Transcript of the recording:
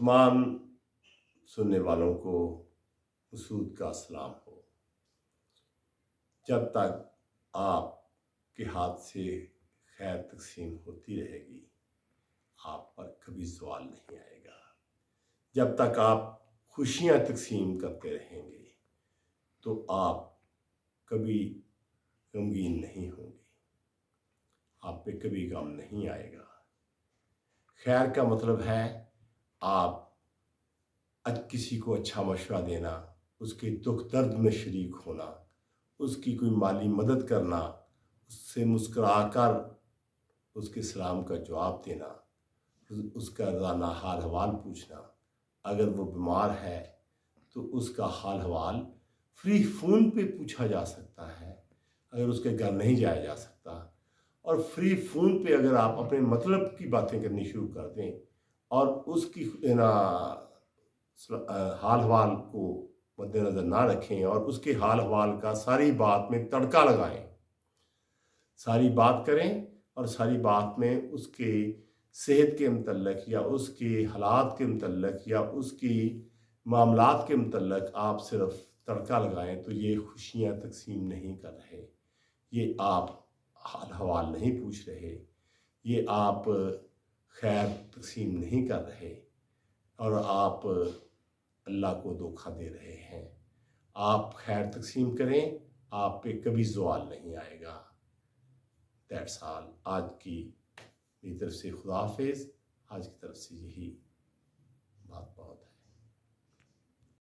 तमाम सुनने वालों को मसूद का सलाम हो। जब तक आपके हाथ से खैर तकसीम होती रहेगी, आप पर कभी सवाल नहीं आएगा। जब तक आप खुशियाँ तकसीम करते रहेंगे तो आप कभी गमगीन नहीं होंगे, आप पे कभी गम नहीं आएगा। खैर का मतलब है आप किसी को अच्छा मशवरा देना, उसके दुख दर्द में शरीक होना, उसकी कोई माली मदद करना, उससे मुस्कुराकर उसके सलाम का जवाब देना, उसका रोज़ाना हाल हवाल पूछना। अगर वो बीमार है तो उसका हाल हवाल फ्री फ़ोन पे पूछा जा सकता है, अगर उसके घर नहीं जाया जा सकता। और फ्री फ़ोन पे अगर आप अपने मतलब की बातें करनी शुरू कर दें और उसकी हाल हवाल को मद्देनज़र ना रखें और उसके हाल हवाल का सारी बात में तड़का लगाएं, सारी बात करें और सारी बात में उसके सेहत के मतलब या उसके हालात के मतलब या उसकी मामलात के मतलब आप सिर्फ तड़का लगाएं, तो ये खुशियाँ तकसीम नहीं कर रहे, ये आप हाल हवाल नहीं पूछ रहे, ये आप खैर तकसीम नहीं कर रहे और आप अल्लाह को धोखा दे रहे हैं। आप खैर तकसीम करें, आप पे कभी ज़वाल नहीं आएगा। That's all. आज की मेरी तरफ से खुदा हाफिज़। आज की तरफ से यही बात बहुत है।